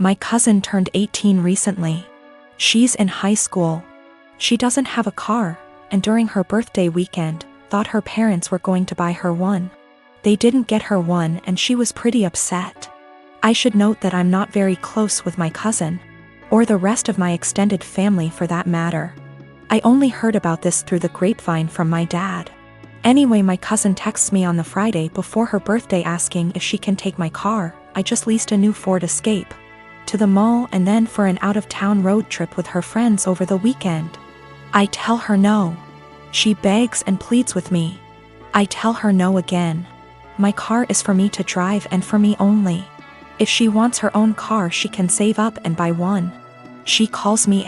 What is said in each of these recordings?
My cousin turned 18 recently. She's in high school. She doesn't have a car, and during her birthday weekend, thought her parents were going to buy her one. They didn't get her one and she was pretty upset. I should note that I'm not very close with my cousin, or the rest of my extended family for that matter. I only heard about this through the grapevine from my dad. Anyway, my cousin texts me on the Friday before her birthday asking if she can take my car. I just leased a new Ford Escape, to the mall and then for an out-of-town road trip with her friends over the weekend. I tell her no. She begs and pleads with me. I tell her no again. My car is for me to drive and for me only. If she wants her own car, she can save up and buy one. She calls me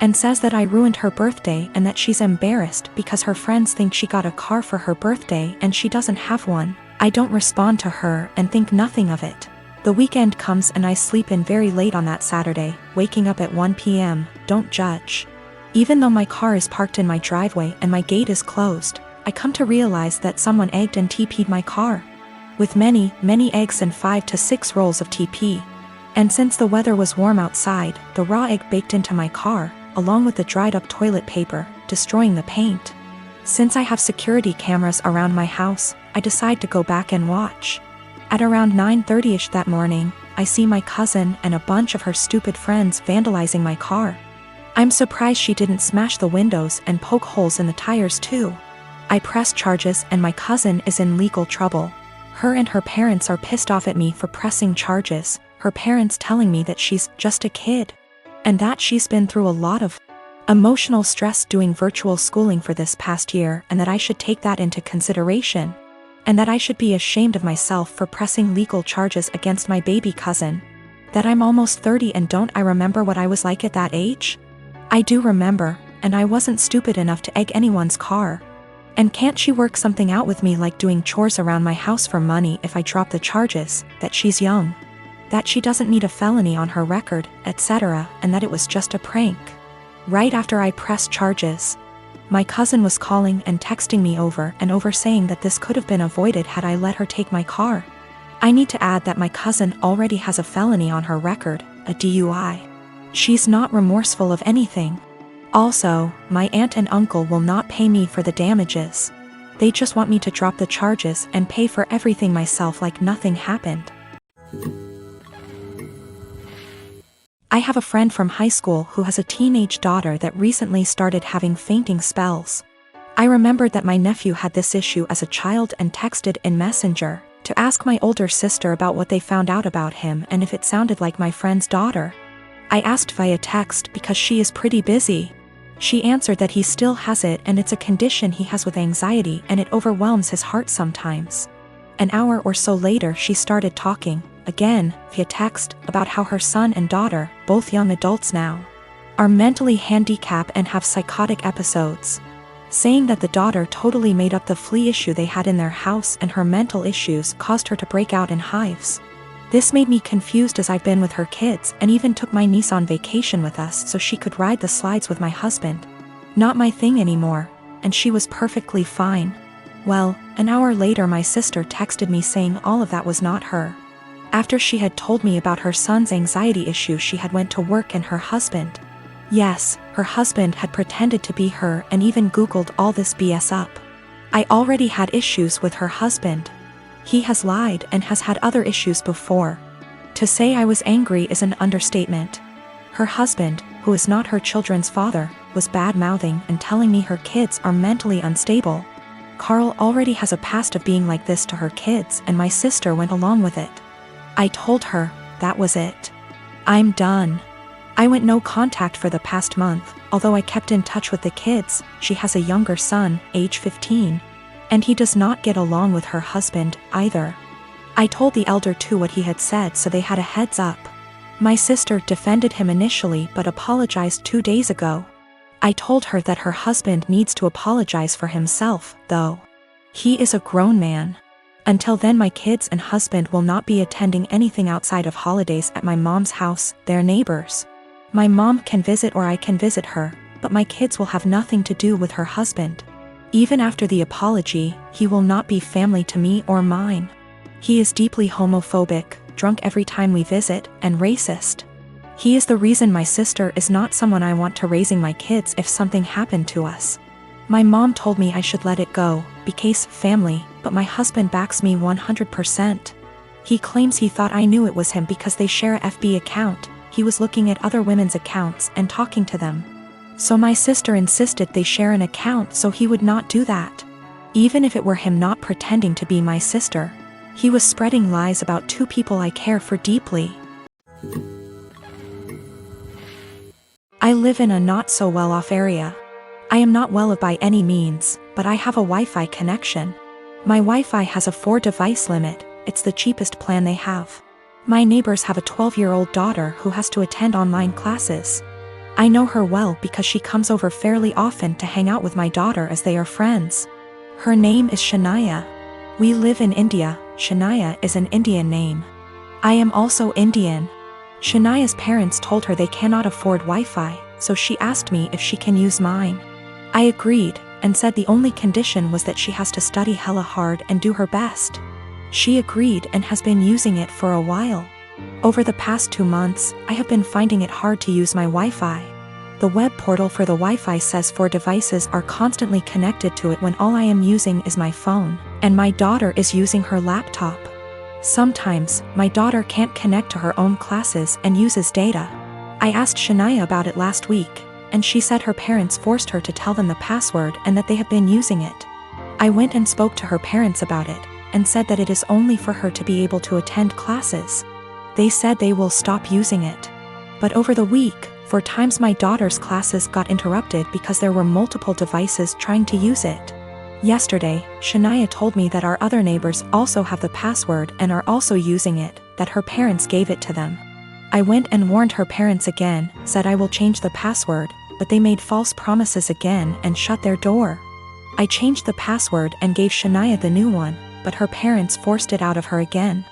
and says that I ruined her birthday and that she's embarrassed because her friends think she got a car for her birthday and she doesn't have one. I don't respond to her and think nothing of it. The weekend comes and I sleep in very late on that Saturday, waking up at 1 p.m. Don't judge. Even though my car is parked in my driveway and my gate is closed, I come to realize that someone egged and TP'd my car. With many eggs and 5 to 6 rolls of TP. And since the weather was warm outside, the raw egg baked into my car, along with the dried up toilet paper, destroying the paint. Since I have security cameras around my house, I decide to go back and watch. At around 9:30ish that morning, I see my cousin and a bunch of her stupid friends vandalizing my car. I'm surprised she didn't smash the windows and poke holes in the tires too. I press charges and my cousin is in legal trouble. Her and her parents are pissed off at me for pressing charges, her parents telling me that she's just a kid, and that she's been through a lot of emotional stress doing virtual schooling for this past year and that I should take that into consideration, and that I should be ashamed of myself for pressing legal charges against my baby cousin. That I'm almost 30 and don't I remember what I was like at that age? I do remember, and I wasn't stupid enough to egg anyone's car. And can't she work something out with me, like doing chores around my house for money if I drop the charges, that she's young, that she doesn't need a felony on her record, etc., and that it was just a prank. Right after I pressed charges, my cousin was calling and texting me over and over saying that this could have been avoided had I let her take my car. I need to add that my cousin already has a felony on her record, a DUI. She's not remorseful of anything. Also, my aunt and uncle will not pay me for the damages. They just want me to drop the charges and pay for everything myself like nothing happened. I have a friend from high school who has a teenage daughter that recently started having fainting spells. I remembered that my nephew had this issue as a child and texted in Messenger to ask my older sister about what they found out about him and if it sounded like my friend's daughter. I asked via text because she is pretty busy. She answered that he still has it and it's a condition he has with anxiety and it overwhelms his heart sometimes. An hour or so later she started talking, again, via text, about how her son and daughter, both young adults now, are mentally handicapped and have psychotic episodes. Saying that the daughter totally made up the flea issue they had in their house and her mental issues caused her to break out in hives. This made me confused as I've been with her kids and even took my niece on vacation with us so she could ride the slides with my husband. Not my thing anymore, and she was perfectly fine. Well, an hour later my sister texted me saying all of that was not her. After she had told me about her son's anxiety issue, she had went to work and her husband. Yes, her husband had pretended to be her and even Googled all this BS up. I already had issues with her husband. He has lied and has had other issues before. To say I was angry is an understatement. Her husband, who is not her children's father, was bad-mouthing and telling me her kids are mentally unstable. Carl already has a past of being like this to her kids and my sister went along with it. I told her, that was it. I'm done. I went no contact for the past month, although I kept in touch with the kids. She has a younger son, age 15. And he does not get along with her husband, either. I told the elder too what he had said so they had a heads up. My sister defended him initially but apologized 2 days ago. I told her that her husband needs to apologize for himself, though. He is a grown man. Until then my kids and husband will not be attending anything outside of holidays at my mom's house, their neighbors. My mom can visit or I can visit her, but my kids will have nothing to do with her husband. Even after the apology, he will not be family to me or mine. He is deeply homophobic, drunk every time we visit, and racist. He is the reason my sister is not someone I want to raising my kids if something happened to us. My mom told me I should let it go, because family, but my husband backs me 100%. He claims he thought I knew it was him because they share a FB account. He was looking at other women's accounts and talking to them. So my sister insisted they share an account so he would not do that. Even if it were him not pretending to be my sister. He was spreading lies about two people I care for deeply. I live in a not so well-off area. I am not well-off by any means, but I have a Wi-Fi connection. My Wi-Fi has a 4-device limit. It's the cheapest plan they have. My neighbors have a 12-year-old daughter who has to attend online classes. I know her well because she comes over fairly often to hang out with my daughter as they are friends. Her name is Shania. We live in India. Shania is an Indian name. I am also Indian. Shania's parents told her they cannot afford Wi-Fi, so she asked me if she can use mine. I agreed, and said the only condition was that she has to study hella hard and do her best. She agreed and has been using it for a while. Over the past 2 months, I have been finding it hard to use my Wi-Fi. The web portal for the Wi-Fi says 4 devices are constantly connected to it when all I am using is my phone, and my daughter is using her laptop. Sometimes, my daughter can't connect to her own classes and uses data. I asked Shania about it last week, and she said her parents forced her to tell them the password and that they have been using it. I went and spoke to her parents about it, and said that it is only for her to be able to attend classes. They said they will stop using it. But over the week, 4 times my daughter's classes got interrupted because there were multiple devices trying to use it. Yesterday, Shania told me that our other neighbors also have the password and are also using it, that her parents gave it to them. I went and warned her parents again, said I will change the password, but they made false promises again and shut their door. I changed the password and gave Shania the new one, but her parents forced it out of her again.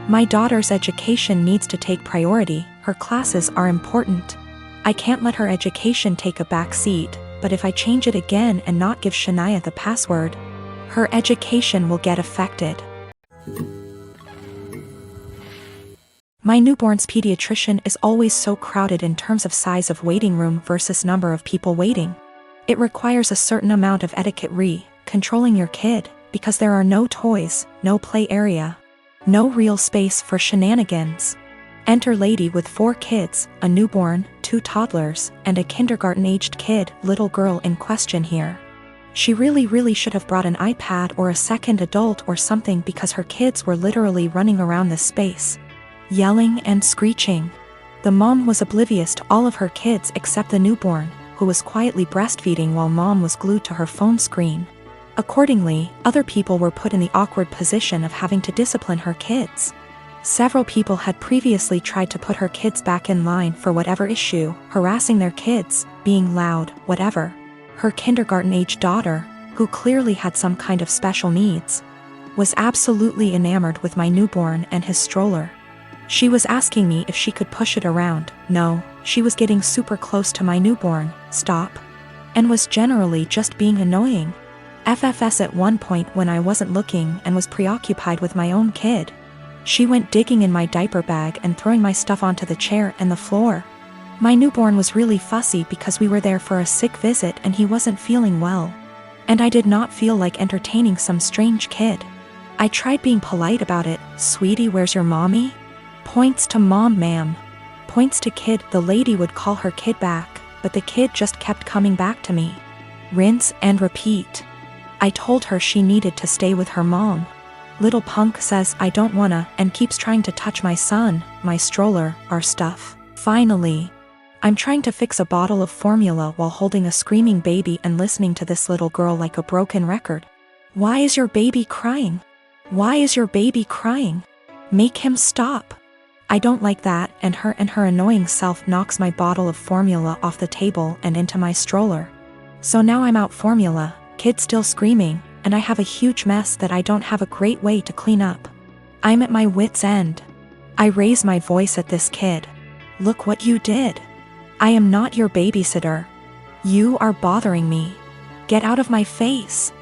My daughter's education needs to take priority, her classes are important. I can't let her education take a back seat, but if I change it again and not give Shania the password, her education will get affected. My newborn's pediatrician is always so crowded in terms of size of waiting room versus number of people waiting. It requires a certain amount of etiquette controlling your kid, because there are no toys, no play area, no real space for shenanigans. Enter lady with 4 kids, a newborn, 2 toddlers, and a kindergarten-aged kid, little girl in question here. She really should have brought an iPad or a second adult or something because her kids were literally running around this space, yelling and screeching. The mom was oblivious to all of her kids except the newborn, who was quietly breastfeeding while mom was glued to her phone screen. Accordingly, other people were put in the awkward position of having to discipline her kids. Several people had previously tried to put her kids back in line for whatever issue, harassing their kids, being loud, whatever. Her kindergarten-aged daughter, who clearly had some kind of special needs, was absolutely enamored with my newborn and his stroller. She was asking me if she could push it around. No, she was getting super close to my newborn, stop, and was generally just being annoying. FFS at one point when I wasn't looking and was preoccupied with my own kid. She went digging in my diaper bag and throwing my stuff onto the chair and the floor. My newborn was really fussy because we were there for a sick visit and he wasn't feeling well. And I did not feel like entertaining some strange kid. I tried being polite about it. Sweetie, where's your mommy? Points to mom, ma'am. Points to kid. The lady would call her kid back, but the kid just kept coming back to me. Rinse and repeat. I told her she needed to stay with her mom. Little punk says I don't wanna and keeps trying to touch my son, my stroller, our stuff. Finally, I'm trying to fix a bottle of formula while holding a screaming baby and listening to this little girl like a broken record. Why is your baby crying? Why is your baby crying? Make him stop. I don't like that, and her annoying self knocks my bottle of formula off the table and into my stroller. So now I'm out formula, kid still screaming, and I have a huge mess that I don't have a great way to clean up. I'm at my wit's end. I raise my voice at this kid. Look what you did. I am not your babysitter. You are bothering me. Get out of my face.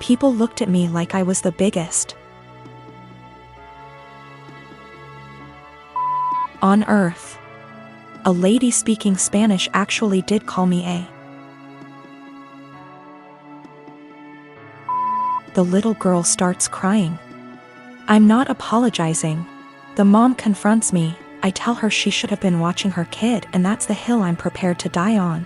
People looked at me like I was the biggest. On earth? A lady speaking Spanish actually did call me a. The little girl starts crying. I'm not apologizing. The mom confronts me. I tell her she should have been watching her kid, and that's the hill I'm prepared to die on.